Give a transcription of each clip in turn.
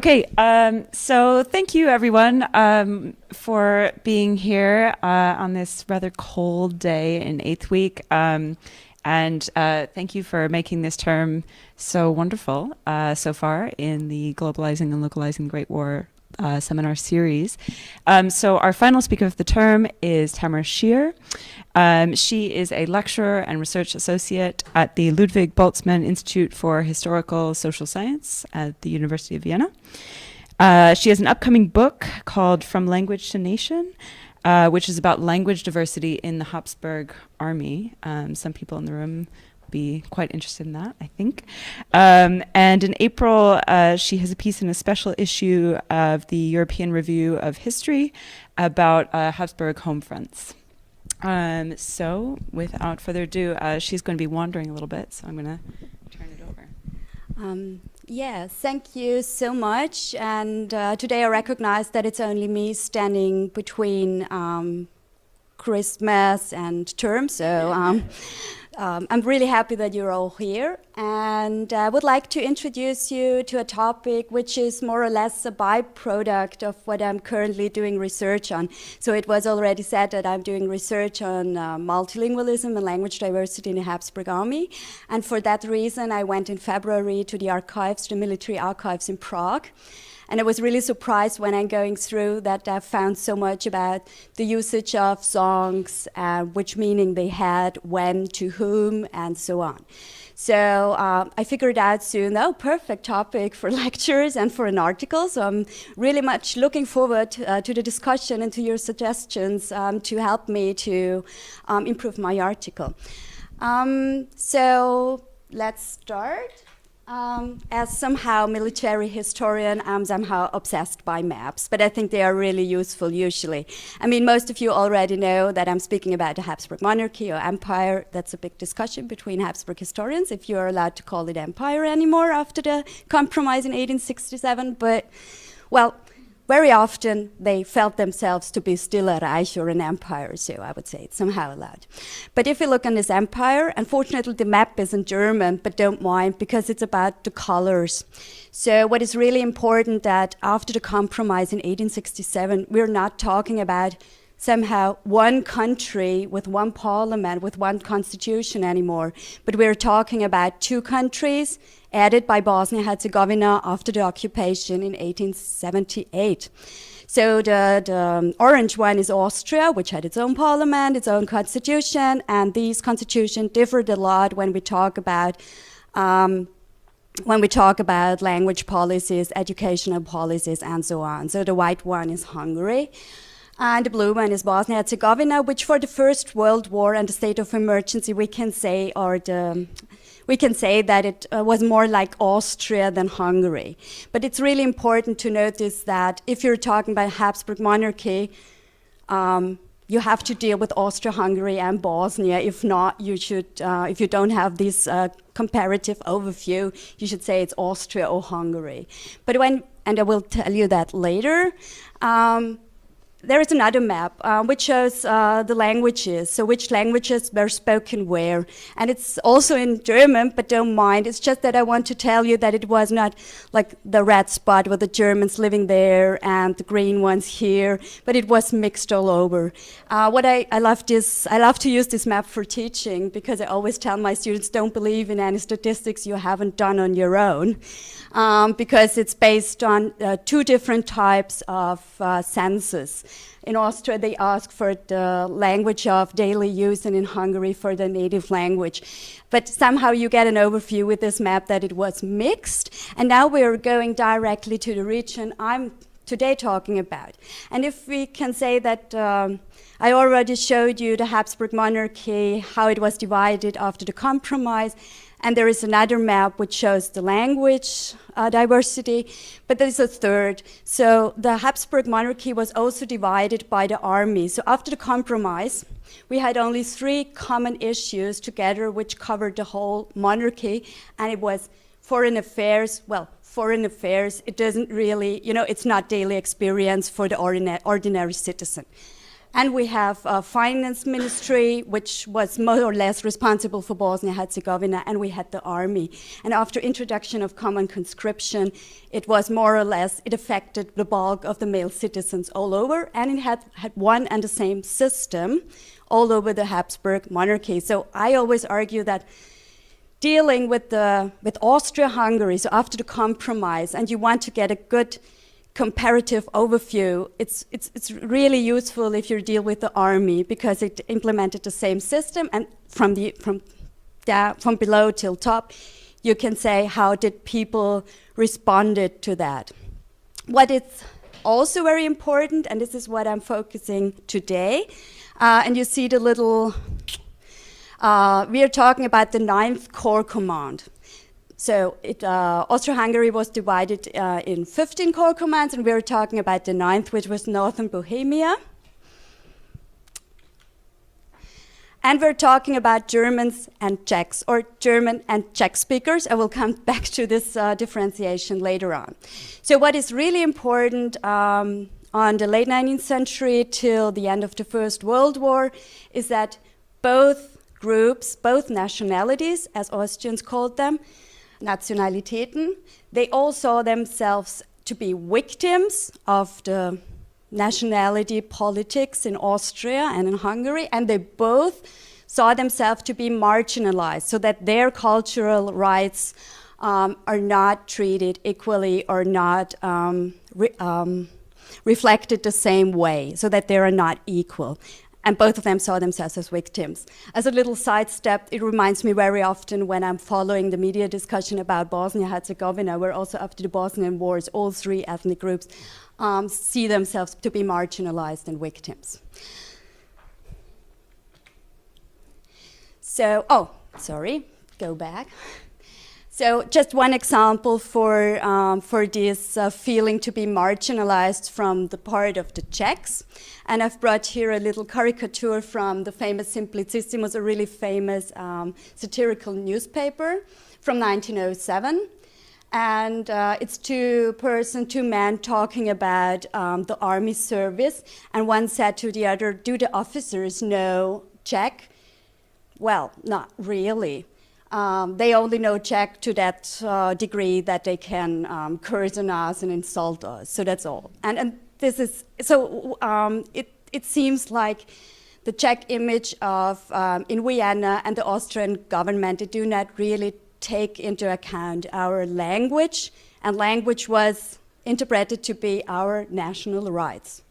Okay, so thank you everyone for being here on this rather cold day in 8th week. And thank you for making this term so wonderful so far in the Globalizing and Localizing the Great War seminar series. So our final speaker of the term is Tamara Scheer. She is a lecturer and research associate at the Ludwig Boltzmann Institute for Historical Social Science at the University of Vienna. She has an upcoming book called From Language to Nation, which is about language diversity in the Habsburg army. Some people in the room be quite interested in that, I think. And in April, she has a piece in a special issue of the European Review of History about Habsburg home fronts. So without further ado, she's going to be wandering a little bit, so I'm going to turn it over. Yeah, thank you so much. And today I recognize that it's only me standing between Christmas and term, so I'm really happy that you're all here, and I would like to introduce you to a topic which is more or less a byproduct of what I'm currently doing research on. So it was already said that I'm doing research on multilingualism and language diversity in the Habsburg army, and for that reason I went in February to the archives, the military archives in Prague. And I was really surprised when I'm going through that I found so much about the usage of songs, which meaning they had, when, to whom, and so on. So I figured out soon, perfect topic for lectures and for an article. So I'm really much looking forward to the discussion and to your suggestions to help me to improve my article. So let's start. As somehow military historian, I'm somehow obsessed by maps, but I think they are really useful usually. I mean, most of you already know that I'm speaking about the Habsburg monarchy or empire. That's a big discussion between Habsburg historians, if you're allowed to call it empire anymore after the compromise in 1867, but, well, very often they felt themselves to be still a Reich or an empire, so I would say it's somehow allowed. But if you look on this empire, unfortunately the map is in German, but don't mind because it's about the colors. So what is really important that after the compromise in 1867, we're not talking about somehow one country with one parliament, with one constitution anymore, but we're talking about two countries added by Bosnia-Herzegovina after the occupation in 1878. So the orange one is Austria, which had its own parliament, its own constitution, and these constitutions differed a lot when we talk about language policies, educational policies, and so on. So the white one is Hungary. And the blue one is Bosnia-Herzegovina, which for the First World War and the state of emergency, we can say that it was more like Austria than Hungary. But it's really important to notice that if you're talking about Habsburg monarchy, you have to deal with Austria-Hungary and Bosnia. If not, you should, if you don't have this comparative overview, you should say it's Austria or Hungary. But and I will tell you that later, there is another map which shows the languages, so which languages were spoken where. And it's also in German, but don't mind. It's just that I want to tell you that it was not like the red spot with the Germans living there and the green ones here, but it was mixed all over. I love to use this map for teaching because I always tell my students, don't believe in any statistics you haven't done on your own. Because it's based on two different types of census. In Austria, they ask for the language of daily use, and in Hungary for the native language. But somehow you get an overview with this map that it was mixed, and now we're going directly to the region I'm today talking about. And if we can say that I already showed you the Habsburg monarchy, how it was divided after the compromise, and there is another map which shows the language diversity, but there is a third. So the Habsburg monarchy was also divided by the army. So after the compromise, we had only 3 common issues together which covered the whole monarchy, and it was foreign affairs. Well, foreign affairs, it doesn't really, it's not daily experience for the ordinary citizen. And we have a finance ministry, which was more or less responsible for Bosnia-Herzegovina, and we had the army. And after introduction of common conscription, it was more or less, it affected the bulk of the male citizens all over, and it had one and the same system all over the Habsburg monarchy. So I always argue that dealing with Austria-Hungary, so after the compromise, and you want to get a good comparative overview, it's really useful if you deal with the army, because it implemented the same system, and from below till top, you can say how did people responded to that. What is also very important, and this is what I'm focusing today, and you see the little, we are talking about the 9th Corps Command. So Austria-Hungary was divided in 15 corps commands, and we were talking about the 9th, which was Northern Bohemia. And we're talking about Germans and Czechs, or German and Czech speakers. I will come back to this differentiation later on. So what is really important on the late 19th century till the end of the First World War is that both groups, both nationalities, as Austrians called them, Nationalitäten, they all saw themselves to be victims of the nationality politics in Austria and in Hungary, and they both saw themselves to be marginalized, so that their cultural rights are not treated equally or not reflected the same way, so that they are not equal. And both of them saw themselves as victims. As a little sidestep, it reminds me very often when I'm following the media discussion about Bosnia-Herzegovina, where also after the Bosnian Wars, all three ethnic groups see themselves to be marginalized and victims. So, go back. So just one example for this feeling to be marginalized from the part of the Czechs. And I've brought here a little caricature from the famous Simplicissimus, a really famous satirical newspaper from 1907. And it's two men talking about the army service. And one said to the other, "Do the officers know Czech?" Well, not really. They only know Czech to that degree that they can curse on us and insult us. So that's all. And this is so. It seems like the Czech image of in Vienna and the Austrian government, they do not really take into account our language, and language was interpreted to be our national rights.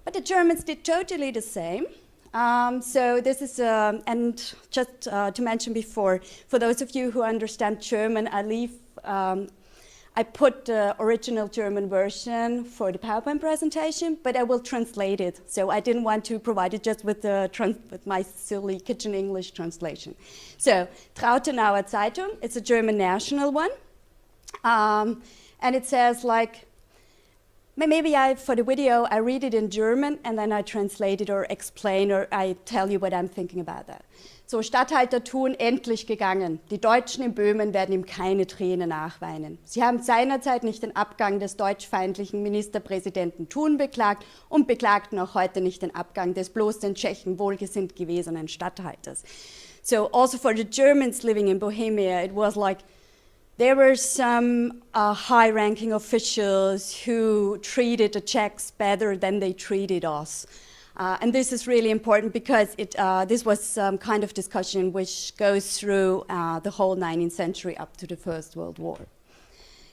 But the Germans did totally the same. So this is, and just to mention before, for those of you who understand German, I put the original German version for the PowerPoint presentation, but I will translate it. So I didn't want to provide it just with my silly kitchen English translation. So, Trautenauer Zeitung, it's a German national one, and it says like, maybe for the video, I read it in German and then I translate it or explain or I tell you what I'm thinking about that. So, Statthalter Thun endlich gegangen. Die Deutschen in Böhmen werden ihm keine Tränen nachweinen. Sie haben seinerzeit nicht den Abgang des deutschfeindlichen Ministerpräsidenten Thun beklagt und beklagten auch heute nicht den Abgang des bloß den Tschechen wohlgesinnt gewesenen Statthalters. So, also for the Germans living in Bohemia, it was like, there were some high-ranking officials who treated the Czechs better than they treated us. And this is really important because this was some kind of discussion which goes through the whole 19th century up to the First World War.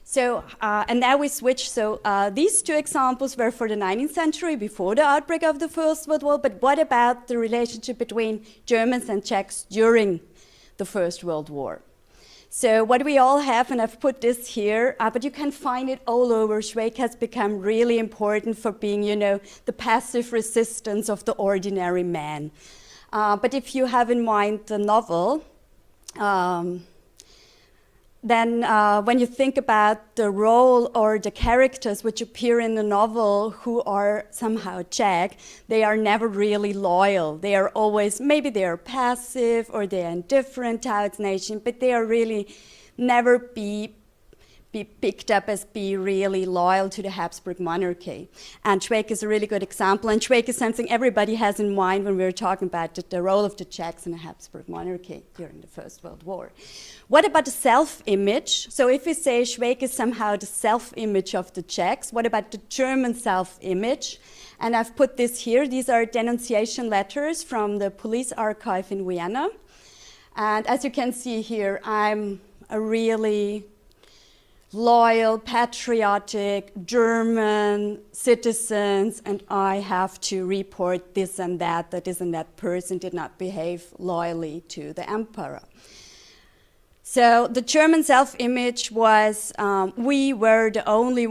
So, and now we switch. So these two examples were for the 19th century before the outbreak of the First World War, but what about the relationship between Germans and Czechs during the First World War? So what we all have, and I've put this here, but you can find it all over. Schweik has become really important for being, the passive resistance of the ordinary man. But if you have in mind the novel, then when you think about the role or the characters which appear in the novel who are somehow Czech, they are never really loyal. They are always, maybe they are passive or they are indifferent towards nation, but they are really never be be picked up as being really loyal to the Habsburg monarchy. And Czech is a really good example. And Czech is something everybody has in mind when we're talking about the role of the Czechs in the Habsburg monarchy during the First World War. What about the self-image? So if we say Czech is somehow the self-image of the Czechs, what about the German self-image? And I've put this here. These are denunciation letters from the police archive in Vienna. And as you can see here, I'm a really loyal, patriotic German citizens, and I have to report this and that this and that person did not behave loyally to the emperor. So the German self-image was, we were the only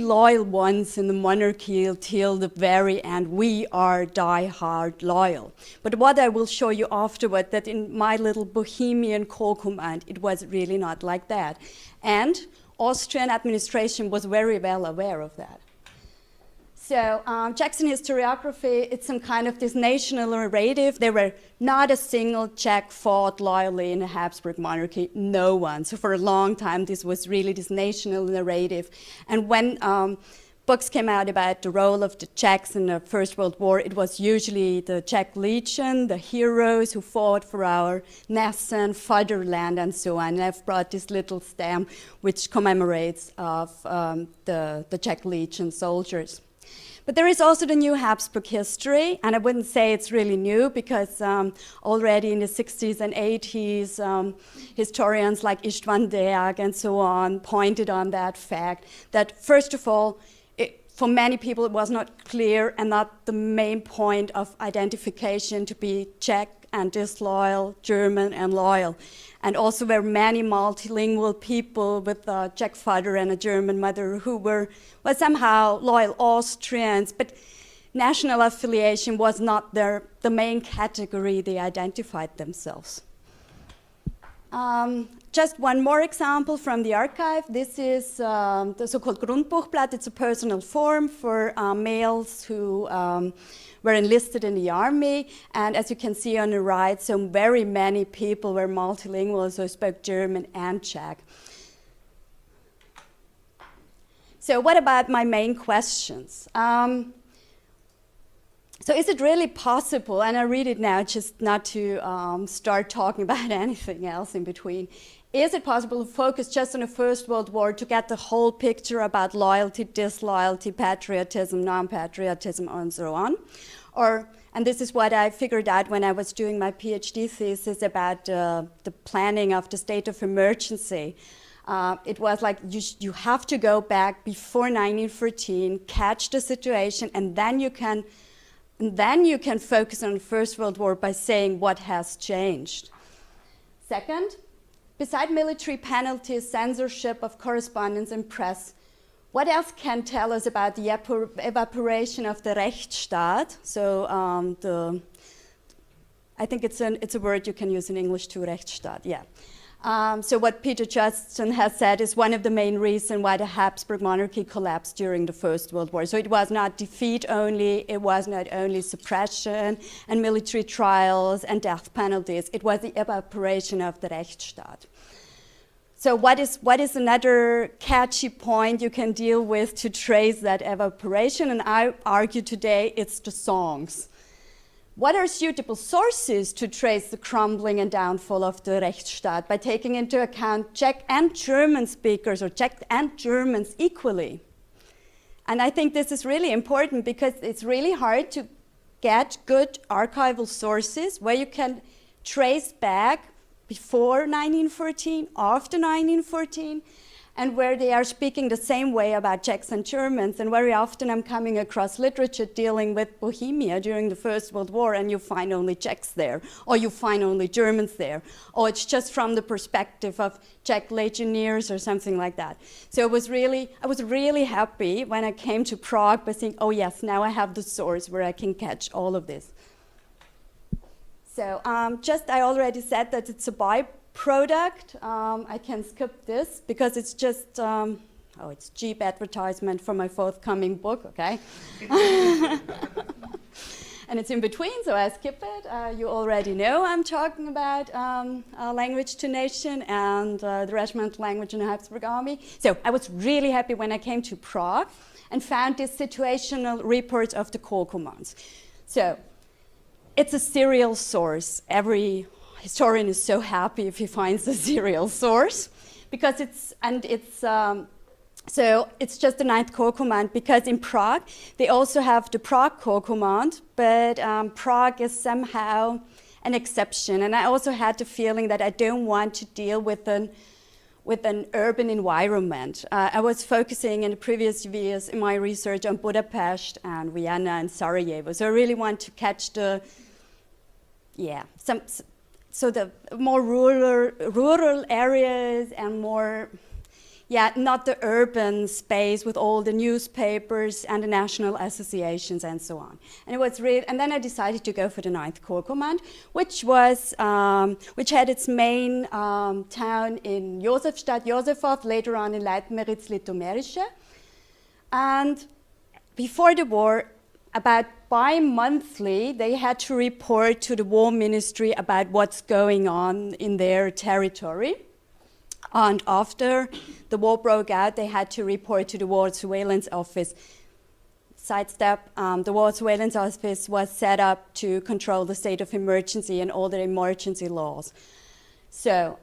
loyal ones in the monarchy till the very end. We are die-hard loyal. But what I will show you afterward, that in my little Bohemian Kohlkommand, it was really not like that. And Austrian administration was very well aware of that. So Jackson Historiography, it's some kind of this national narrative. There were not a single Czech fought loyally in the Habsburg monarchy, no one. So for a long time, this was really this national narrative. And when books came out about the role of the Czechs in the First World War, it was usually the Czech Legion, the heroes who fought for our nascent fatherland and so on. And I've brought this little stamp which commemorates of the Czech Legion soldiers. But there is also the new Habsburg history, and I wouldn't say it's really new because already in the 60s and 80s, historians like István Deák and so on pointed on that fact that, first of all, for many people it was not clear and not the main point of identification to be Czech and disloyal, German and loyal. And also there were many multilingual people with a Czech father and a German mother who were somehow loyal Austrians, but national affiliation was not the main category they identified themselves. Just one more example from the archive. This is the so-called Grundbuchblatt. It's a personal form for males who were enlisted in the army. And as you can see on the right, so very many people were multilingual, so spoke German and Czech. So what about my main questions? So is it really possible, and I read it now just not to start talking about anything else in between, is it possible to focus just on the First World War to get the whole picture about loyalty, disloyalty, patriotism, non-patriotism, and so on? And this is what I figured out when I was doing my PhD thesis about the planning of the state of emergency. It was like you have to go back before 1914, catch the situation, and then you can focus on the First World War by saying what has changed. Second, beside military penalties, censorship of correspondence and press, what else can tell us about the evaporation of the Rechtsstaat? So I think it's a word you can use in English too, Rechtsstaat, yeah. So what Peter Jetsons has said is one of the main reasons why the Habsburg monarchy collapsed during the First World War. So it was not defeat only, it was not only suppression and military trials and death penalties, it was the evaporation of the Rechtsstaat. So what is another catchy point you can deal with to trace that evaporation? And I argue today it's the songs. What are suitable sources to trace the crumbling and downfall of the Rechtsstaat by taking into account Czech and German speakers, or Czech and Germans equally? And I think this is really important because it's really hard to get good archival sources where you can trace back before 1914, after 1914, and where they are speaking the same way about Czechs and Germans. And very often I'm coming across literature dealing with Bohemia during the First World War, and you find only Czechs there, or you find only Germans there, or it's just from the perspective of Czech legionnaires or something like that. So I was really happy when I came to Prague by saying, oh yes, now I have the source where I can catch all of this. So I already said that it's a byproduct. I can skip this because it's just, it's cheap advertisement for my forthcoming book, okay? and it's in between, so I skip it. You already know I'm talking about language to nation and the regimental language in the Habsburg army. So I was really happy when I came to Prague and found these situational reports of the corps commands. So it's a serial source. Every historian is so happy if he finds a serial source, because so it's just the 9th Corps Command, because in Prague they also have the Prague Corps Command, but Prague is somehow an exception. And I also had the feeling that I don't want to deal with an urban environment. I was focusing in the previous years in my research on Budapest and Vienna and Sarajevo. So I really want to catch the more rural areas and more, not the urban space with all the newspapers and the national associations and so on. And it was and then I decided to go for the 9th Corps Command, which had its main town in Josefstadt, Josefov, later on in Leitmeritz, Litomerische. And before the war, about bi-monthly, they had to report to the War Ministry about what's going on in their territory. And after the war broke out, they had to report to the War Surveillance Office. Sidestep, the War Surveillance Office was set up to control the state of emergency and all the emergency laws. So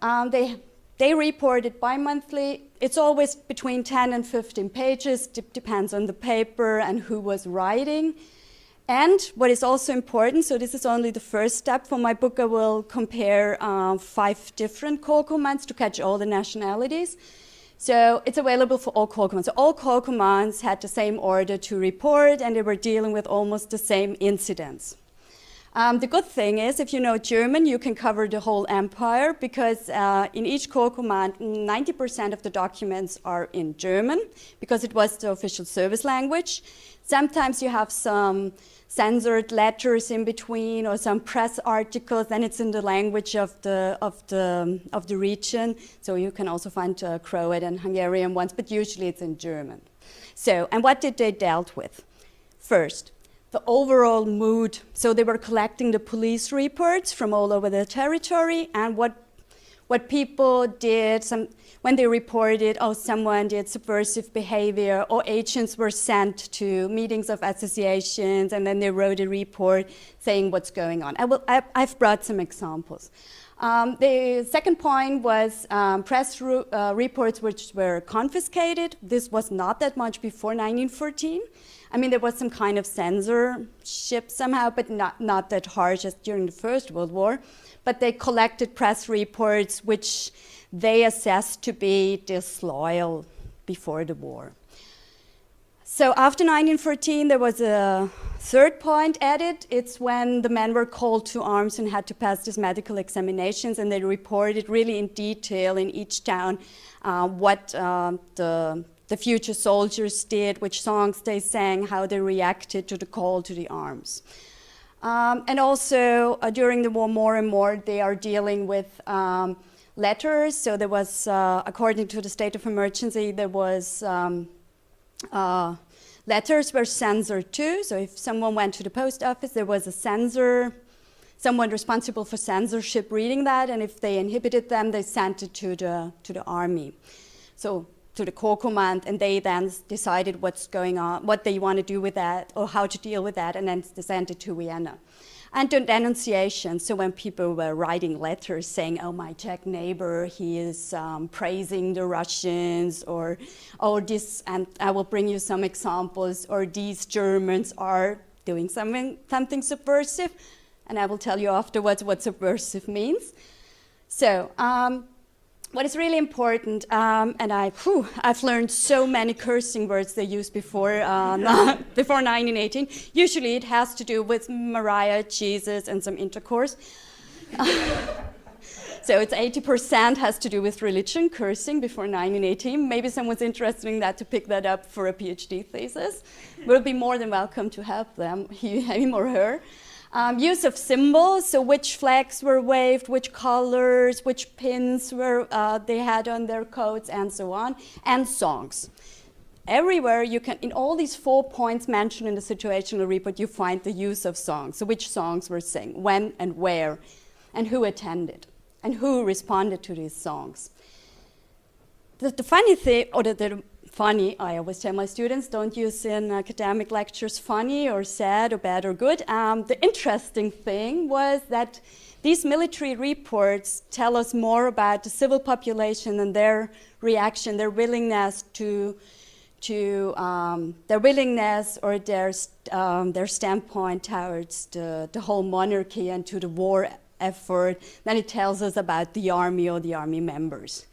they reported bi-monthly. It's always between 10 and 15 pages, depends on the paper and who was writing. And what is also important, so this is only the first step for my book, I will compare 5 different corps commands to catch all the nationalities. So it's available for all corps commands. So all corps commands had the same order to report, and they were dealing with almost the same incidents. The good thing is, if you know German, you can cover the whole empire, because in each corps command, 90% of the documents are in German, because it was the official service language. Sometimes you have some censored letters in between or some press articles, and it's in the language of the region. So you can also find Croat and Hungarian ones, but usually it's in German. So, and what did they dealt with? First, the overall mood. So they were collecting the police reports from all over the territory, and what people did when they reported, oh, someone did subversive behavior, or agents were sent to meetings of associations, and then they wrote a report saying what's going on. I've brought some examples. The second point was press reports which were confiscated. This was not that much before 1914. I mean, there was some kind of censorship somehow, but not that harsh as during the First World War. But they collected press reports which they assessed to be disloyal before the war. So after 1914, there was a third point added. It's when the men were called to arms and had to pass these medical examinations, and they reported really in detail in each town what the future soldiers did, which songs they sang, how they reacted to the call to the arms. And also during the war, more and more they are dealing with letters. So there was, according to the state of emergency, there was letters were censored too. So if someone went to the post office, there was a censor, someone responsible for censorship reading that, and if they inhibited them, they sent it to the army. So to the corps command, and they then decided what's going on, what they want to do with that, or how to deal with that, and then they sent it to Vienna. And the denunciations, so when people were writing letters saying, oh, my Czech neighbor, he is praising the Russians, or oh, this, and I will bring you some examples, or these Germans are doing something subversive, and I will tell you afterwards what subversive means. So, what is really important, and I've learned so many cursing words they used before 1918. Usually it has to do with Maria, Jesus, and some intercourse. So it's 80% has to do with religion, cursing before 1918. Maybe someone's interested in that to pick that up for a PhD thesis. We'll be more than welcome to help them, him or her. Use of symbols, so which flags were waved, which colors, which pins were they had on their coats, and so on, and songs. everywhere you can, in all these 4 points mentioned in the situational report, you find the use of songs. So which songs were sung, when and where, and who attended, and who responded to these songs. The funny thing, or the funny, I always tell my students, don't use in academic lectures funny or sad or bad or good. The interesting thing was that these military reports tell us more about the civil population and their reaction, their willingness their willingness or their standpoint towards the whole monarchy and to the war effort than it tells us about the army or the army members.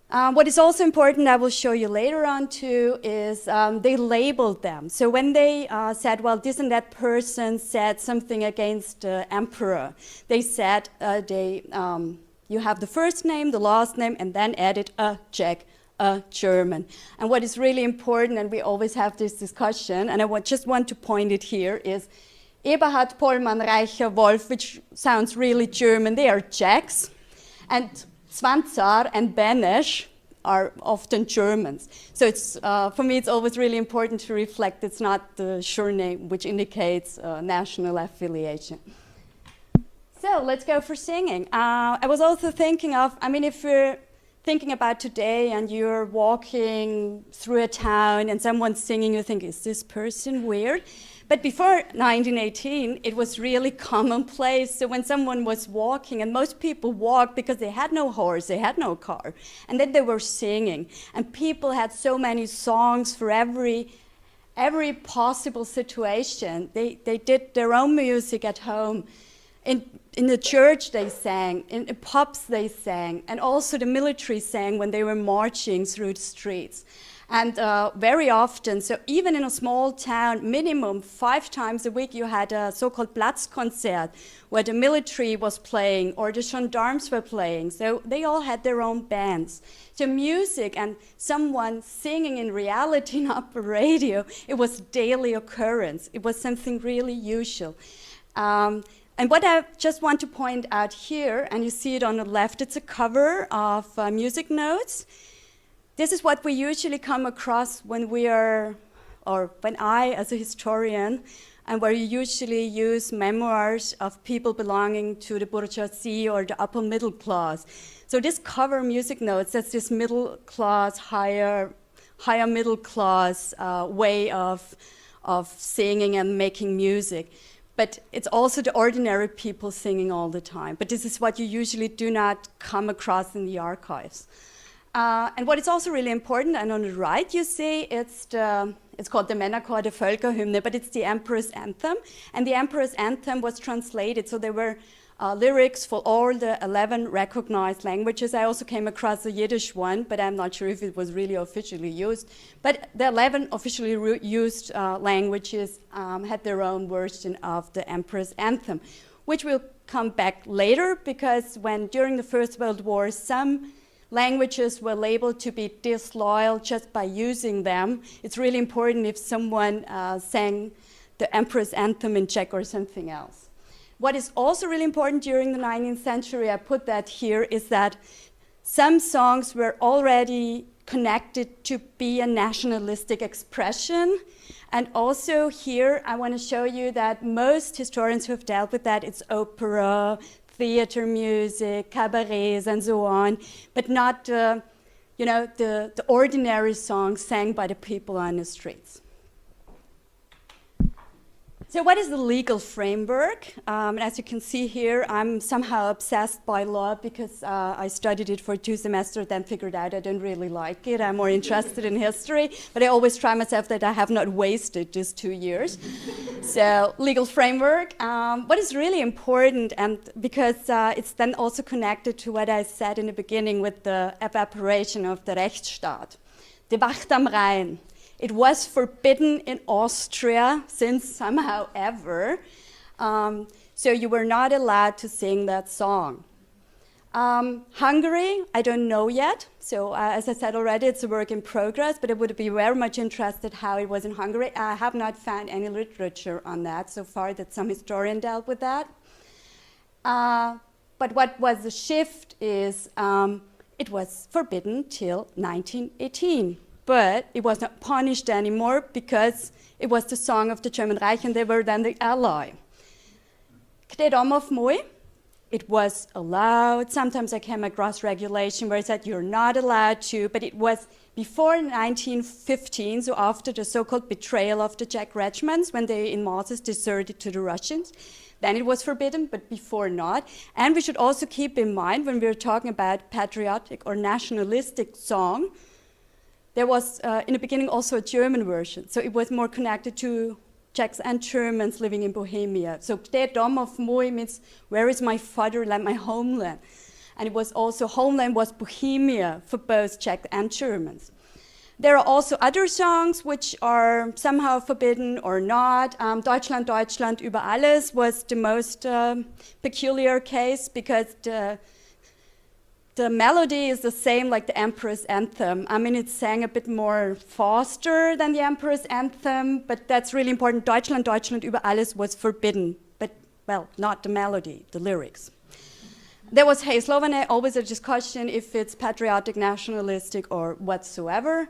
What is also important, I will show you later on too, is they labeled them. So when they said, well, this and that person said something against the emperor, they said you have the first name, the last name, and then added a Czech, a German. And what is really important, and we always have this discussion, and I just want to point it here, is Eberhard, Pollmann, Reicher, Wolf, which sounds really German, they are Czechs, and Zwanzar and Benesch are often Germans. So it's, for me, it's always really important to reflect it's not the surname which indicates national affiliation. So let's go for singing. I was also thinking of, I mean, if we're thinking about today and you're walking through a town and someone's singing, you think, is this person weird? But before 1918, it was really commonplace. So when someone was walking, and most people walked because they had no horse, they had no car, and then they were singing. And people had so many songs for every possible situation. They did their own music at home. In the church they sang, in pubs they sang, and also the military sang when they were marching through the streets. And very often, so even in a small town, minimum 5 times a week, you had a so-called Platzkonzert, where the military was playing or the gendarmes were playing. So they all had their own bands. So music and someone singing in reality, not for radio, it was daily occurrence. It was something really usual. And what I just want to point out here, and you see it on the left, it's a cover of music notes. This is what we usually come across when we are, or when I, as a historian, and where you usually use memoirs of people belonging to the bourgeoisie or the upper middle class. So this cover music notes, that's this middle class, higher middle class way of singing and making music. But it's also the ordinary people singing all the time. But this is what you usually do not come across in the archives. And what is also really important, and on the right you see, it's called the Männerchor, the Völkerhymne, but it's the Emperor's Anthem. And the Emperor's Anthem was translated, so there were lyrics for all the 11 recognized languages. I also came across a Yiddish one, but I'm not sure if it was really officially used. But the 11 officially used languages had their own version of the Emperor's Anthem, which will come back later, because when during the First World War, some languages were labeled to be disloyal just by using them. It's really important if someone sang the Emperor's Anthem in Czech or something else. What is also really important during the 19th century, I put that here, is that some songs were already connected to be a nationalistic expression. And also here, I want to show you that most historians who have dealt with that, it's opera, theater music, cabarets, and so on, but not the ordinary songs sang by the people on the streets. So what is the legal framework? As you can see here, I'm somehow obsessed by law because I studied it for 2 semesters, then figured out I didn't really like it. I'm more interested in history, but I always try myself that I have not wasted just 2 years. So legal framework, what is really important, and because it's then also connected to what I said in the beginning with the evaporation of the Rechtsstaat. The Wacht am Rhein. It was forbidden in Austria since somehow ever, so you were not allowed to sing that song. Hungary, I don't know yet, so as I said already, it's a work in progress, but I would be very much interested how it was in Hungary. I have not found any literature on that so far, that some historian dealt with that. But what was the shift is it was forbidden till 1918. but it was not punished anymore because it was the song of the German Reich and they were then the ally. Kde domov muj, it was allowed. Sometimes I came across regulation where it said you're not allowed to, but it was before 1915, so after the so-called betrayal of the Czech regiments when they in masses deserted to the Russians. Then it was forbidden, but before not. And we should also keep in mind when we're talking about patriotic or nationalistic song, there was in the beginning also a German version. So it was more connected to Czechs and Germans living in Bohemia. So Kde domov muj means where is my fatherland, my homeland. And it was also, homeland was Bohemia for both Czech and Germans. There are also other songs which are somehow forbidden or not. Deutschland, Deutschland über alles was the most peculiar case because the melody is the same like the Emperor's Anthem. I mean, it's sang a bit more faster than the Emperor's Anthem, but that's really important. Deutschland, Deutschland über alles was forbidden, but, well, not the melody, the lyrics. There was Hey Slovene, always a discussion if it's patriotic, nationalistic, or whatsoever.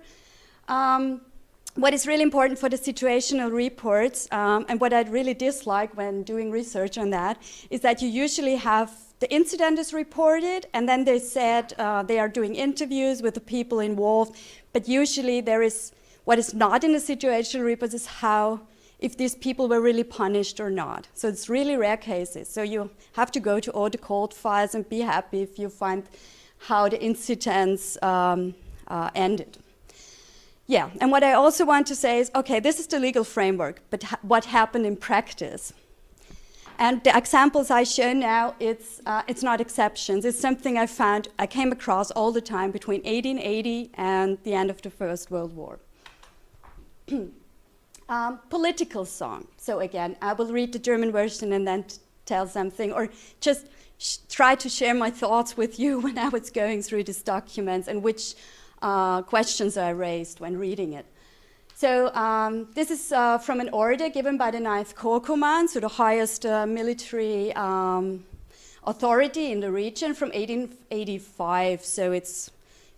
What is really important for the situational reports, and what I really dislike when doing research on that, is that you usually have the incident is reported, and then they said they are doing interviews with the people involved, but usually there is, what is not in the situational reports is how, if these people were really punished or not. So it's really rare cases. So you have to go to all the cold files and be happy if you find how the incidents ended. Yeah, and what I also want to say is, okay, this is the legal framework, but what happened in practice? And the examples I show now, it's not exceptions. It's something I came across all the time between 1880 and the end of the First World War. Political song. So again, I will read the German version and then tell something, or just try to share my thoughts with you when I was going through these documents and which questions I raised when reading it. So this is from an order given by the 9th Corps Command, so the highest military authority in the region from 1885. So it's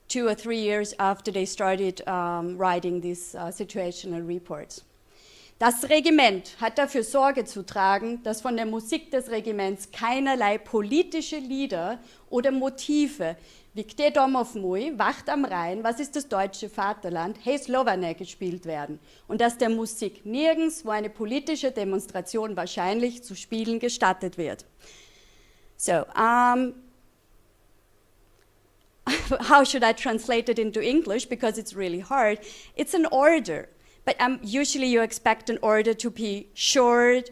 2 or 3 years after they started writing these situational reports. Das Regiment hat dafür Sorge zu tragen, dass von der Musik des Regiments keinerlei politische Lieder oder Motive wie Kde domov muj, Wacht am Rhein, was ist das deutsche Vaterland, Hey Slovene gespielt werden und dass der Musik nirgends, wo eine politische Demonstration wahrscheinlich zu spielen gestattet wird. So, how should I translate it into English? Because it's really hard. It's an order, but usually you expect an order to be short,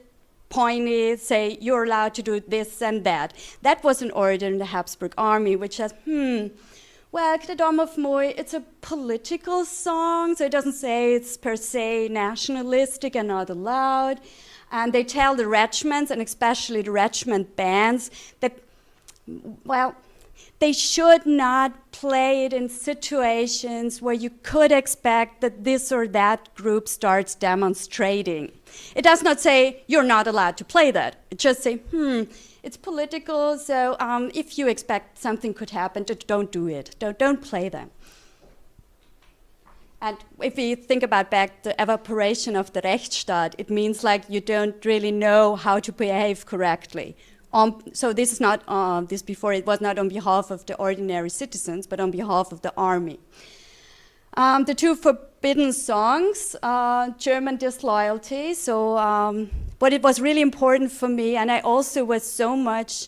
pointy, say you're allowed to do this and that. That was an order in the Habsburg army, which says, well, Kde domov muj, it's a political song, so it doesn't say it's per se nationalistic and not allowed. And they tell the regiments, and especially the regiment bands, that, well, they should not play it in situations where you could expect that this or that group starts demonstrating. It does not say you're not allowed to play that. It just say, it's political, so if you expect something could happen, don't do it. Don't play them. And if we think about back the evaporation of the Rechtsstaat, it means like you don't really know how to behave correctly. So this is not, this before it was not on behalf of the ordinary citizens, but on behalf of the army. The two forbidden songs, German disloyalty. So, but it was really important for me, and I also was so much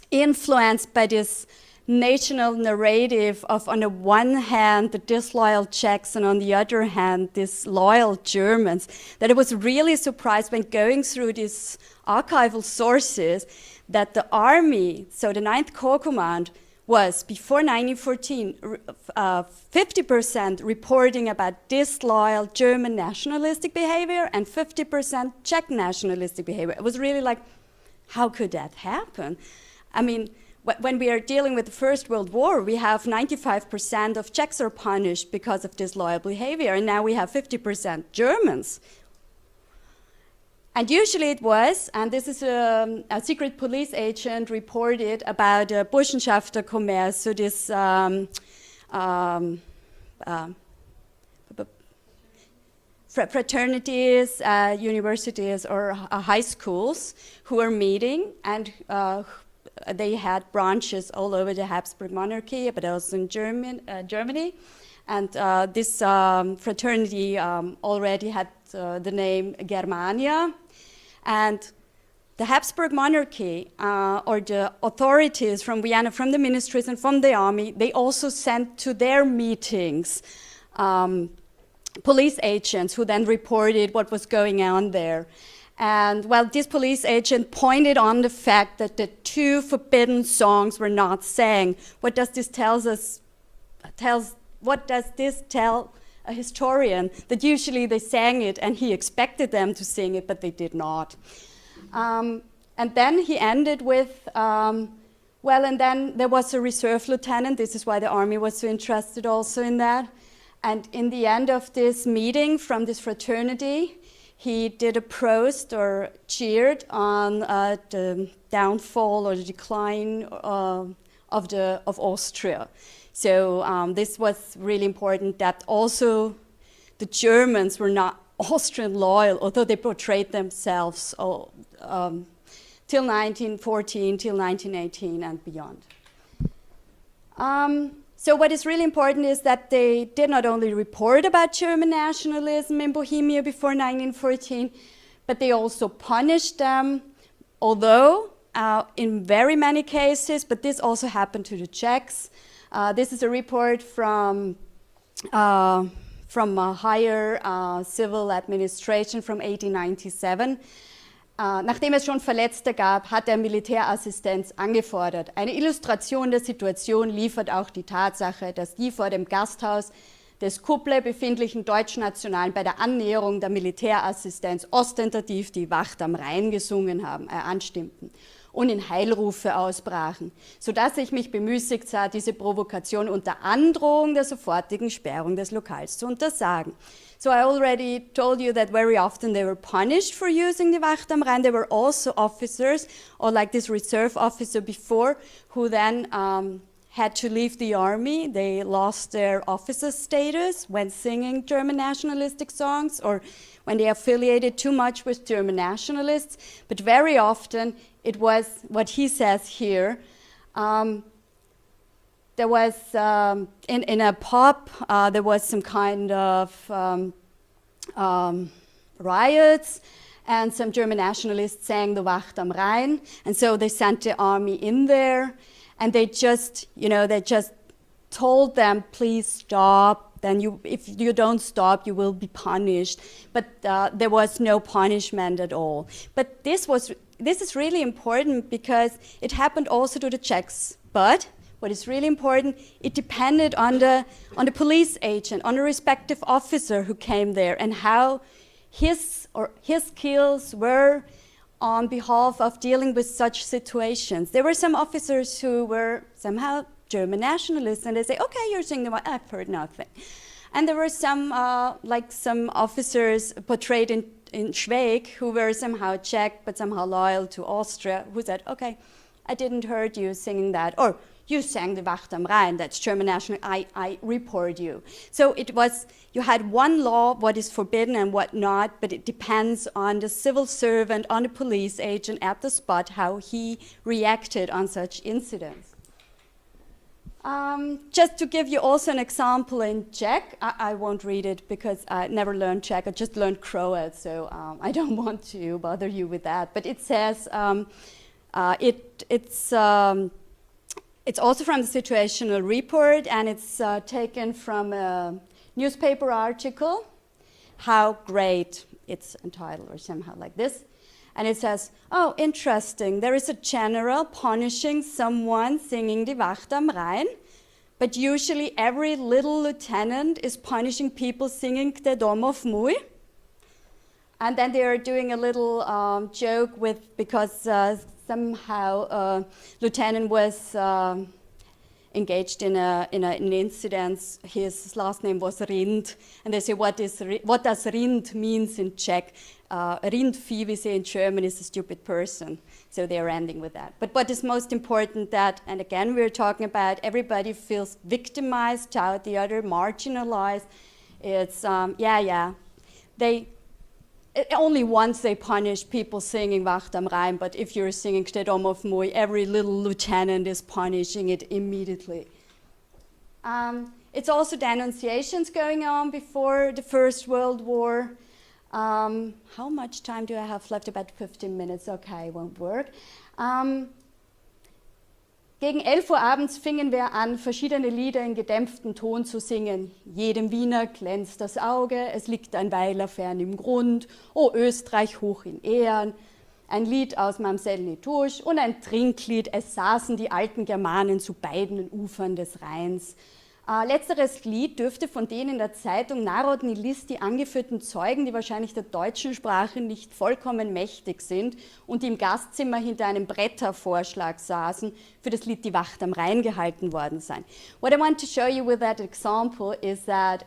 influenced by this national narrative of, on the one hand, the disloyal Czechs, and on the other hand, these loyal Germans, that I was really surprised when going through these archival sources that the army, so the 9th Corps Command, was, before 1914, 50% reporting about disloyal German nationalistic behavior and 50% Czech nationalistic behavior. It was really like, how could that happen? I mean, when we are dealing with the First World War, we have 95% of Czechs are punished because of disloyal behavior, and now we have 50% Germans. And usually it was, and this is a secret police agent reported about Burschenschafterkommerz, so this, fraternities, universities, or high schools who were meeting, and they had branches all over the Habsburg monarchy, but also in Germany. And this fraternity already had the name Germania. And the Habsburg monarchy, or the authorities from Vienna, from the ministries and from the army, they also sent to their meetings police agents who then reported what was going on there. And well, this police agent pointed on the fact that the two forbidden songs were not sang. What does this tell us? What does this tell a historian? That usually they sang it and he expected them to sing it, but they did not. And then he ended with, well, and then there was a reserve lieutenant. This is why the army was so interested also in that. And in the end of this meeting from this fraternity, he did a prost or cheered on the downfall or the decline of Austria. So this was really important, that also the Germans were not Austrian loyal, although they portrayed themselves till 1914, till 1918 and beyond. So what is really important is that they did not only report about German nationalism in Bohemia before 1914, but they also punished them, although in very many cases, but this also happened to the Czechs. This is a report from a higher civil administration from 1897. Nachdem es schon Verletzte gab, hat er Militärassistenz angefordert. Eine Illustration der Situation liefert auch die Tatsache, dass die vor dem Gasthaus des Kupple befindlichen Deutschnationalen bei der Annäherung der Militärassistenz ostentativ die Wacht am Rhein gesungen haben, anstimmten und in Heilrufe ausbrachen, sodass ich mich bemüßigt sah, diese Provokation unter Androhung der sofortigen Sperrung des Lokals zu untersagen. So I already told you that very often they were punished for using the Wacht am Rhein. There were also officers, or like this reserve officer before, who then had to leave the army. They lost their officer status when singing German nationalistic songs or when they affiliated too much with German nationalists. But very often it was what he says here. There was, in a pub, there was some kind of riots, and some German nationalists sang the Wacht am Rhein, and so they sent the army in there, and they just told them, please stop, then if you don't stop, you will be punished. But there was no punishment at all. But this is really important because it happened also to the Czechs. But what is really important, it depended on the police agent, on the respective officer who came there, and how his skills were on behalf of dealing with such situations. There were some officers who were somehow German nationalists, and they say, okay, you're saying the I've heard nothing. And there were some, like some officers portrayed in Schweig who were somehow Czech, but somehow loyal to Austria, who said, okay, I didn't heard you singing that, or you sang the Wacht am Rhein, that's German national, I report you. So it was, you had one law, what is forbidden and what not, but it depends on the civil servant, on the police agent at the spot, how he reacted on such incidents. Just to give you also an example in Czech, I won't read it because I never learned Czech, I just learned Croat, so I don't want to bother you with that. But it says, it's also from the situational report, and it's taken from a newspaper article, How Great, it's entitled or somehow like this. And it says, oh, interesting, there is a general punishing someone singing die Wacht am Rhein, but usually every little lieutenant is punishing people singing Kde domov muj. And then they are doing a little joke with, because somehow lieutenant was engaged in an incident. His last name was Rind, and they say, what does Rind means in Czech? Rindvieh, we say in German, is a stupid person. So they're ending with that. But what is most important that, and again we're talking about everybody feels victimized, out the other, marginalized. It's, only once they punish people singing Wacht am Rhein, but if you're singing Kde domov muj, every little lieutenant is punishing it immediately. It's also denunciations going on before the First World War. How much time do I have left? About 15 minutes. Okay, won't work. Gegen 11 Uhr abends fingen wir an, verschiedene Lieder in gedämpftem Ton zu singen. Jedem Wiener glänzt das Auge, es liegt ein Weiler fern im Grund, o Österreich hoch in Ehren. Ein Lied aus Mamsell Tusch und ein Trinklied, es saßen die alten Germanen zu beiden Ufern des Rheins. Letzteres Lied dürfte von den in der Zeitung Národní Listy angeführten Zeugen, die wahrscheinlich der deutschen Sprache nicht vollkommen mächtig sind und die im Gastzimmer hinter einem Brettervorschlag saßen, für das Lied Die Wacht am Rhein gehalten worden sein. What I want to show you with that example is that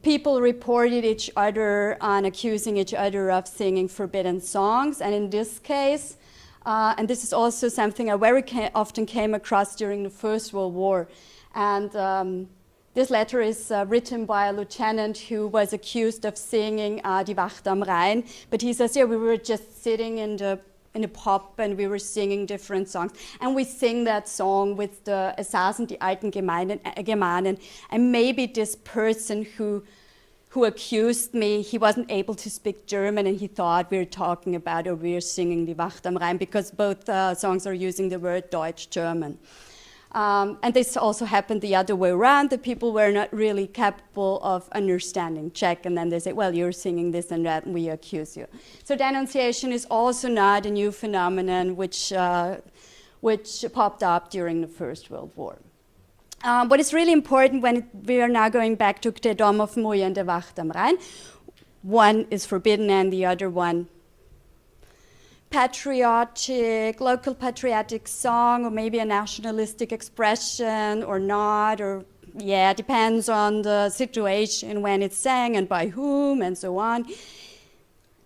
people reported each other on accusing each other of singing forbidden songs, and in this case, and this is also something I very often came across during the First World War. And this letter is written by a lieutenant who was accused of singing Die Wacht am Rhein. But he says, yeah, we were just sitting in a pub and we were singing different songs. And we sing that song with the Es saßen die alten Germanen. And maybe this person who accused me, he wasn't able to speak German and he thought we were talking about or we were singing Die Wacht am Rhein because both songs are using the word Deutsch-German. And this also happened the other way around. The people were not really capable of understanding Czech, and then they say, well, you're singing this and that, and we accuse you. So denunciation is also not a new phenomenon which popped up during the First World War. What is really important when we are now going back to Kde domov muj and the Wacht am Rhein, one is forbidden and the other one patriotic, local patriotic song, or maybe a nationalistic expression or not, or yeah, depends on the situation when it's sang and by whom and so on.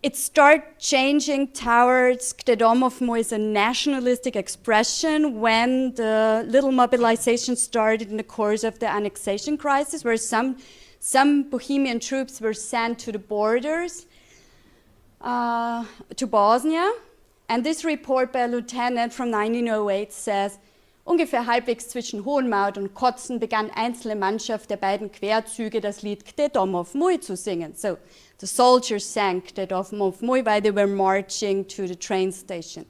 It started changing towards Kde domov muj is a nationalistic expression when the little mobilization started in the course of the annexation crisis, where some Bohemian troops were sent to the borders to Bosnia. And this report by a lieutenant from 1908 says, ungefähr halbwegs zwischen Hohenmaut und Kotzen begann einzelne Mannschaft der beiden Querzüge das Lied Kde domov muj zu singen. So the soldiers sang Kde domov muj while they were marching to the train station.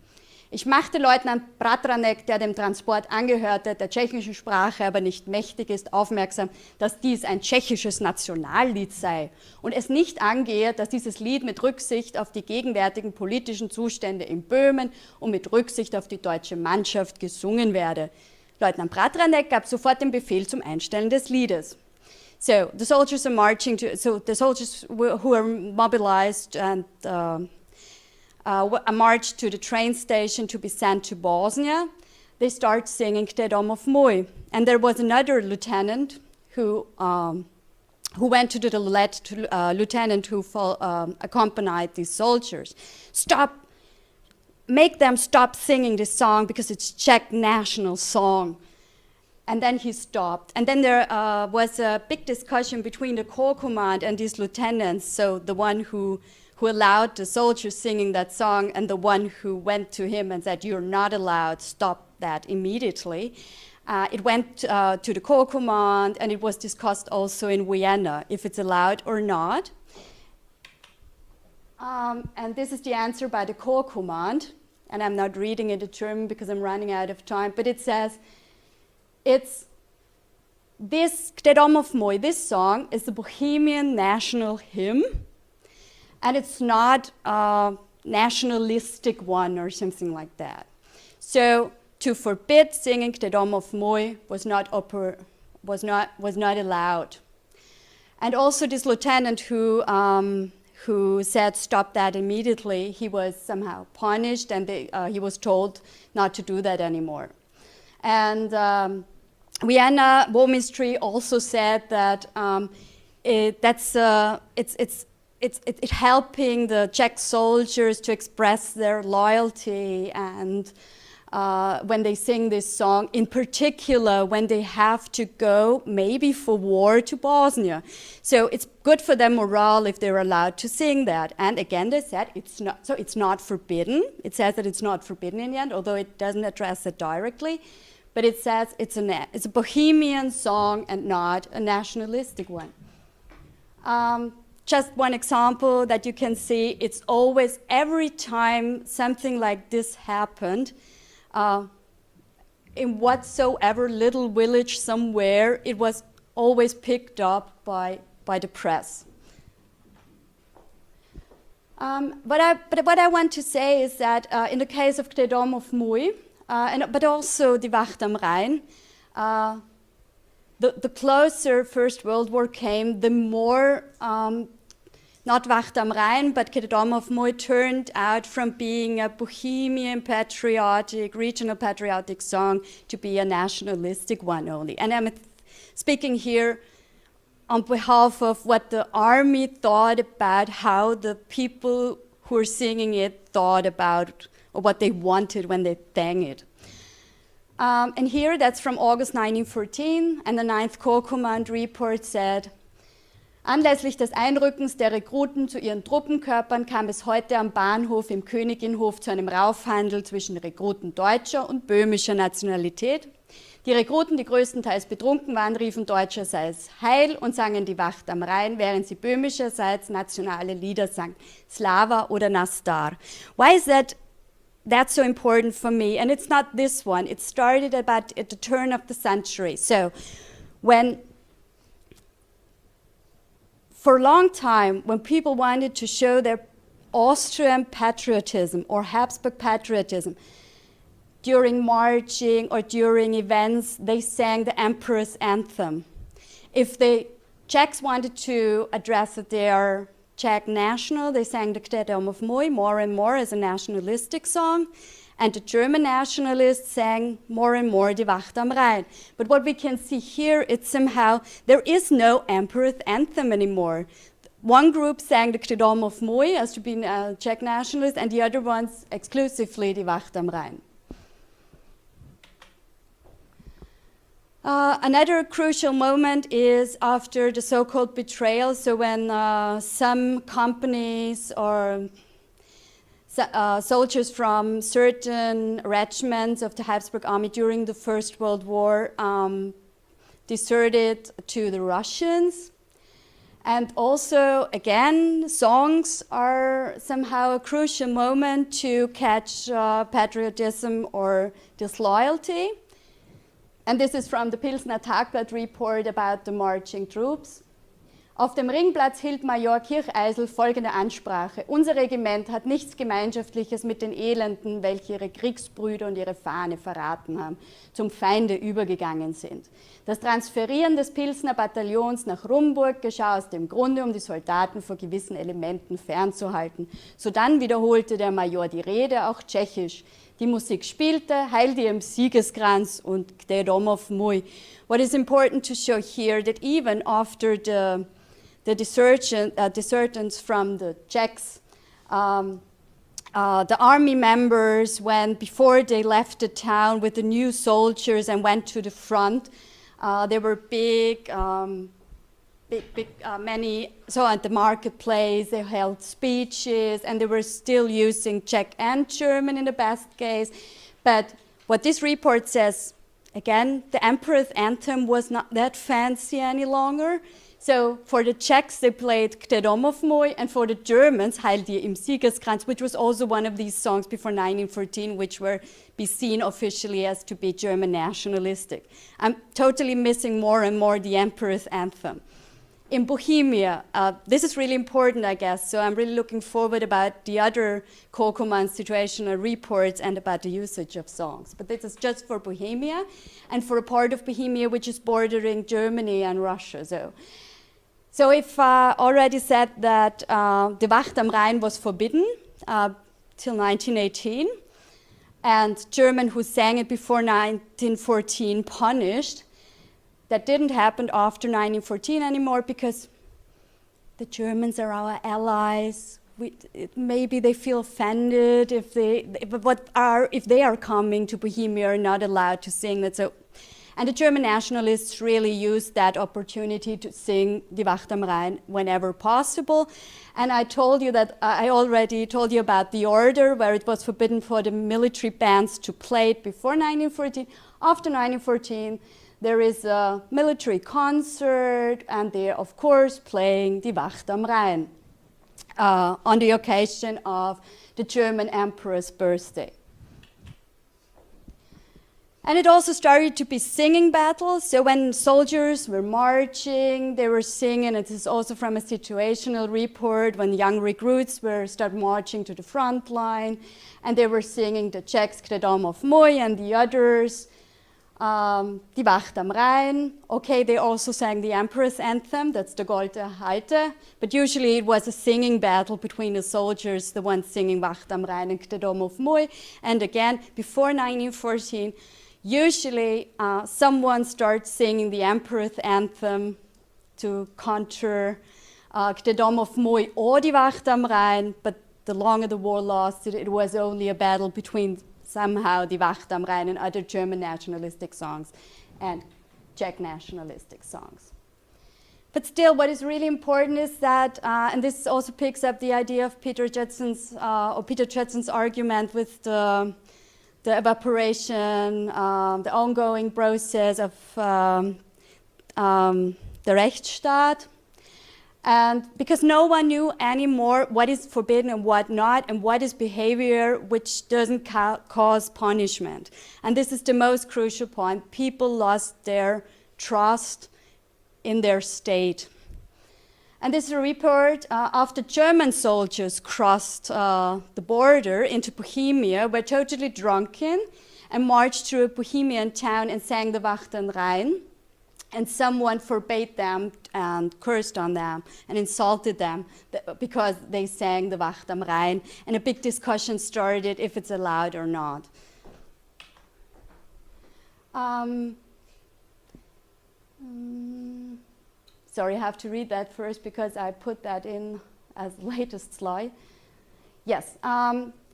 Ich machte Leutnant Bratranek, der dem Transport angehörte, der tschechischen Sprache aber nicht mächtig ist, aufmerksam, dass dies ein tschechisches Nationallied sei und es nicht angehe, dass dieses Lied mit Rücksicht auf die gegenwärtigen politischen Zustände in Böhmen und mit Rücksicht auf die deutsche Mannschaft gesungen werde. Leutnant Bratranek gab sofort den Befehl zum Einstellen des Liedes. So the soldiers are marching so the soldiers who are mobilized and a march to the train station to be sent to Bosnia, they start singing Kde domov muj. And there was another lieutenant who went to the lieutenant who accompanied these soldiers. Make them stop singing this song because it's Czech national song. And then he stopped. And then there was a big discussion between the corps command and these lieutenants, so the one who allowed the soldiers singing that song and the one who went to him and said, you're not allowed, stop that immediately. It went to the corps command and it was discussed also in Vienna, if it's allowed or not. And this is the answer by the corps command. And I'm not reading it in German because I'm running out of time, but it says, it's this Kde domov muj, this song is the Bohemian national hymn. And it's not a nationalistic one or something like that. So to forbid singing Kde domov muj was not allowed. And also this lieutenant who said stop that immediately, he was somehow punished and he was told not to do that anymore. And Vienna War Ministry also said that it's helping the Czech soldiers to express their loyalty, and when they sing this song, in particular when they have to go maybe for war to Bosnia. So it's good for their morale if they're allowed to sing that. And again, they said it's not forbidden. It says that it's not forbidden in the end, although it doesn't address it directly. But it says it's a Bohemian song and not a nationalistic one. Just one example that you can see, it's always, every time something like this happened, in whatsoever little village somewhere, it was always picked up by the press. But what I want to say is that in the case of Kde domov muj, but also the Wacht am Rhein, the closer First World War came, the more, not Wacht am Rhein, but Kde domov muj turned out from being a Bohemian patriotic, regional patriotic song to be a nationalistic one only. And I'm speaking here on behalf of what the army thought about how the people who were singing it thought about, or what they wanted when they sang it. And here, that's from August 1914, and the 9th Corps Command report said, anlässlich des Einrückens der Rekruten zu ihren Truppenkörpern kam es heute am Bahnhof im Königinhof zu einem Raufhandel zwischen Rekruten deutscher und böhmischer Nationalität. Die Rekruten, die größtenteils betrunken waren, riefen deutscherseits Heil und sangen die Wacht am Rhein, während sie böhmischerseits nationale Lieder sangen, Slava oder Nastar. Why is that's so important for me? And it's not this one. It started about at the turn of the century. So for a long time, when people wanted to show their Austrian patriotism or Habsburg patriotism, during marching or during events, they sang the Emperor's Anthem. If the Czechs wanted to address that they are Czech national, they sang the Kde domov muj more and more as a nationalistic song, and the German nationalists sang more and more die Wacht am Rhein. But what we can see here, it's somehow, there is no Emperor's Anthem anymore. One group sang the Kde domov muj as to be a Czech nationalist, and the other ones exclusively die Wacht am Rhein. Another crucial moment is after the so-called betrayal, so when some companies or soldiers from certain regiments of the Habsburg army during the First World War deserted to the Russians. And also, again, songs are somehow a crucial moment to catch patriotism or disloyalty. And this is from the Pilsner Tagblatt report about the marching troops. Auf dem Ringplatz hielt Major Kircheisel folgende Ansprache. Unser Regiment hat nichts Gemeinschaftliches mit den Elenden, welche ihre Kriegsbrüder und ihre Fahne verraten haben, zum Feinde übergegangen sind. Das Transferieren des Pilsner Bataillons nach Rumburg geschah aus dem Grunde, um die Soldaten vor gewissen Elementen fernzuhalten. Sodann wiederholte der Major die Rede, auch tschechisch. Die Musik spielte, Heil dir im Siegeskranz und Kde domov muj. What is important to show here that even after the desertants from the Czechs, the army members, before they left the town with the new soldiers and went to the front, there were many, so at the marketplace they held speeches, and they were still using Czech and German in the best case. But what this report says, again, the Emperor's Anthem was not that fancy any longer. So for the Czechs, they played Kde domov muj, and for the Germans, Heil dir im Siegeskranz, which was also one of these songs before 1914, which were be seen officially as to be German nationalistic. I'm totally missing more and more the Emperor's Anthem. In Bohemia, this is really important, I guess, so I'm really looking forward about the other Corps Command situational reports and about the usage of songs. But this is just for Bohemia, and for a part of Bohemia which is bordering Germany and Russia. So if I already said that the Wacht am Rhein was forbidden till 1918, and German who sang it before 1914 punished, that didn't happen after 1914 anymore because the Germans are our allies. Maybe they feel offended if they are coming to Bohemia are not allowed to sing that. So, and the German nationalists really used that opportunity to sing Die Wacht am Rhein whenever possible. And I told you that I already told you about the order where it was forbidden for the military bands to play it before 1914. After 1914, there is a military concert, and they're of course playing Die Wacht am Rhein on the occasion of the German Emperor's birthday. And it also started to be singing battles. So when soldiers were marching, they were singing. It is also from a situational report when young recruits start marching to the front line, and they were singing the Czechs Kde domov muj and the others, Die Wacht am Rhein. Okay, they also sang the Emperor's Anthem, that's the Goldene Halte, but usually it was a singing battle between the soldiers, the ones singing Wacht am Rhein and Kde domov muj. And again, before 1914, usually someone starts singing the Emperor's Anthem to counter Kde domov muj or Die Wacht am Rhein, but the longer the war lasted, it was only a battle between somehow Die Wacht am Rhein and other German nationalistic songs and Czech nationalistic songs. But still, what is really important is that, and this also picks up the idea of Peter Jetsons' argument with the evaporation, the ongoing process of the Rechtsstaat. And because no one knew anymore what is forbidden and what not, and what is behavior which doesn't cause punishment. And this is the most crucial point. People lost their trust in their state. And this is a report after German soldiers crossed the border into Bohemia, were totally drunken and marched through a Bohemian town and sang the Wacht am Rhein. And someone forbade them and cursed on them and insulted them because they sang the Wacht am Rhein. And a big discussion started if it's allowed or not. Sorry, I have to read that first because I put that in as latest slide. Yes,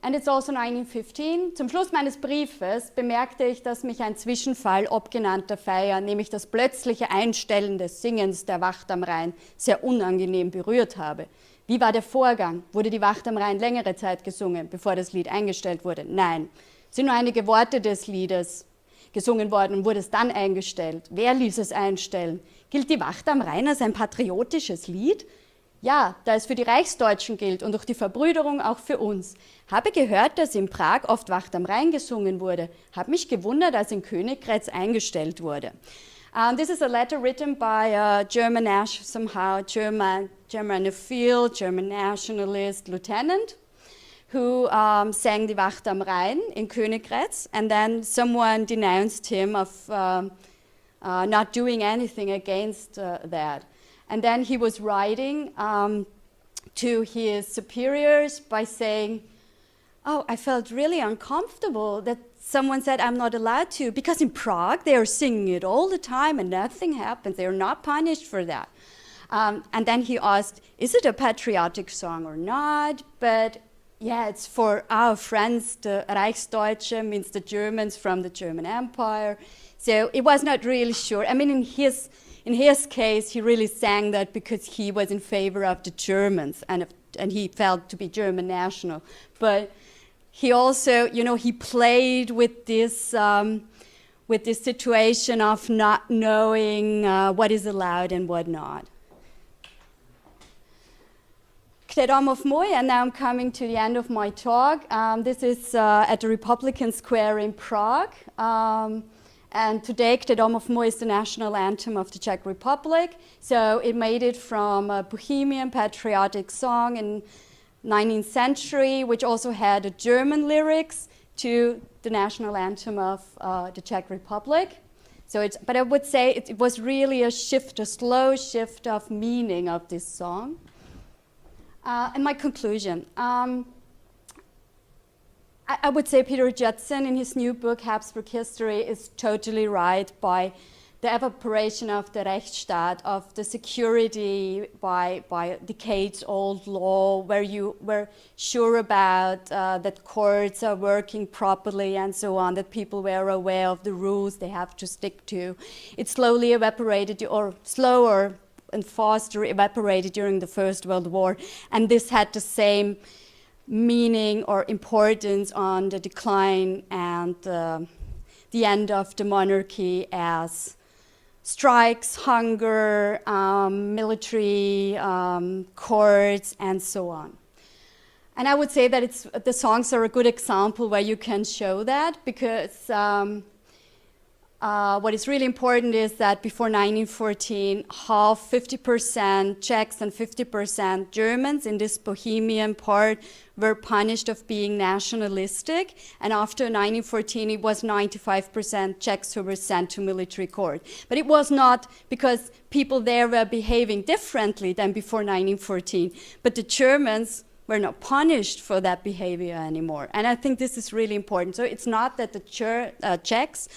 and it's also 1915. Zum Schluss meines Briefes bemerkte ich, dass mich ein Zwischenfall obgenannter Feier, nämlich das plötzliche Einstellen des Singens der Wacht am Rhein, sehr unangenehm berührt habe. Wie war der Vorgang? Wurde die Wacht am Rhein längere Zeit gesungen, bevor das Lied eingestellt wurde? Nein. Sind nur einige Worte des Liedes gesungen worden und wurde es dann eingestellt? Wer ließ es einstellen? Gilt die Wacht am Rhein als ein patriotisches Lied? Ja, da es für die Reichsdeutschen gilt und durch die Verbrüderung auch für uns. Habe gehört, dass in Prag oft Wacht am Rhein gesungen wurde. Habe mich gewundert, als in Königgrätz eingestellt wurde. This is a letter written by a German Germanophile, German nationalist lieutenant who sang die Wacht am Rhein in Königgrätz, and then someone denounced him of not doing anything against that. And then he was writing to his superiors by saying, oh, I felt really uncomfortable that someone said I'm not allowed to, because in Prague they are singing it all the time and nothing happens. They are not punished for that. And then he asked, is it a patriotic song or not? But yeah, it's for our friends, the Reichsdeutsche, means the Germans from the German Empire. So it was not really sure. I mean, in his case, he really sang that because he was in favor of the Germans and he felt to be German national. But he also, he played with this situation of not knowing what is allowed and what not. Kde domov muj, and now I'm coming to the end of my talk. This is at the Republican Square in Prague. And today, Kde domov muj is the national anthem of the Czech Republic. So it made it from a Bohemian patriotic song in 19th century, which also had a German lyrics, to the national anthem of the Czech Republic. So but I would say it was really a slow shift of meaning of this song. And my conclusion. I would say Peter Jetson in his new book, Habsburg History, is totally right by the evaporation of the Rechtsstaat, of the security by decades-old law, where you were sure about that courts are working properly and so on, that people were aware of the rules they have to stick to. It slowly evaporated, or slower and faster evaporated during the First World War, and this had the same meaning or importance on the decline and the end of the monarchy as strikes, hunger, military courts, and so on. And I would say that the songs are a good example where you can show that, because what is really important is that before 1914, 50% Czechs and 50% Germans in this Bohemian part were punished of being nationalistic. And after 1914, it was 95% Czechs who were sent to military court. But it was not because people there were behaving differently than before 1914. But the Germans were not punished for that behavior anymore. And I think this is really important. So it's not that the Czechs,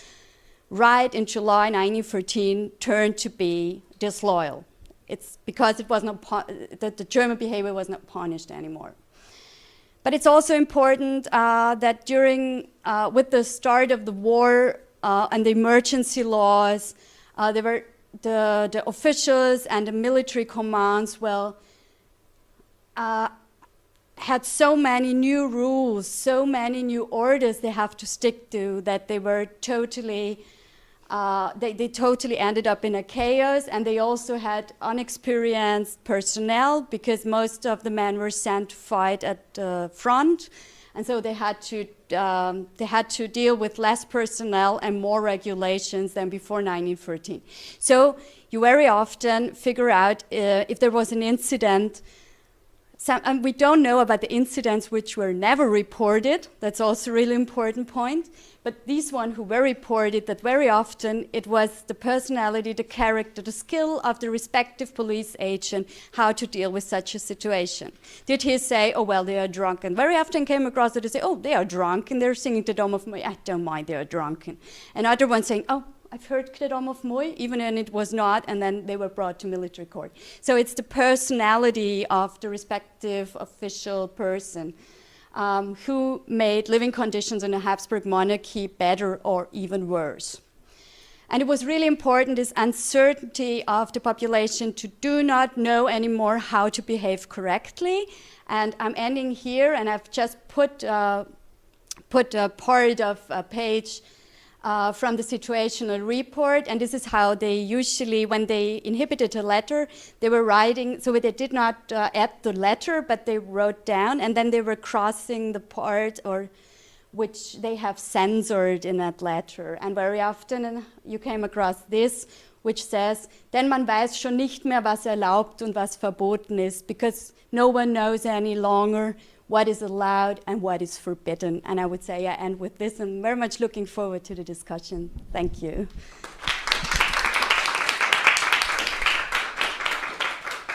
right in July 1914, turned to be disloyal. It's because it was not that the German behavior was not punished anymore. But it's also important that during, with the start of the war and the emergency laws, there were the officials and the military commands had so many new rules, so many new orders they have to stick to, that they were totally, they totally ended up in a chaos. And they also had unexperienced personnel, because most of the men were sent to fight at the front, and so they had to deal with less personnel and more regulations than before 1914. So you very often figure out if there was an incident. And we don't know about the incidents which were never reported. That's also a really important point. But these ones who were reported, that very often it was the personality, the character, the skill of the respective police agent how to deal with such a situation. Did he say, oh, well, they are drunk? And very often came across that they say, oh, they are drunk and they're singing Kde domov muj. I don't mind, they are drunken. And other ones saying, oh, I've heard Kde domov muj, even when it was not, and then they were brought to military court. So it's the personality of the respective official person who made living conditions in the Habsburg monarchy better or even worse. And it was really important, this uncertainty of the population to do not know anymore how to behave correctly. And I'm ending here, and I've just put a part of a page from the situational report, and this is how they usually, when they inhibited a letter, they were writing, so they did not add the letter, but they wrote down, and then they were crossing the part or which they have censored in that letter. And very often you came across this, which says, denn man weiß schon nicht mehr, was erlaubt und was verboten ist, because no one knows any longer what is allowed and what is forbidden. And I would say I end with this. I'm very much looking forward to the discussion. Thank you.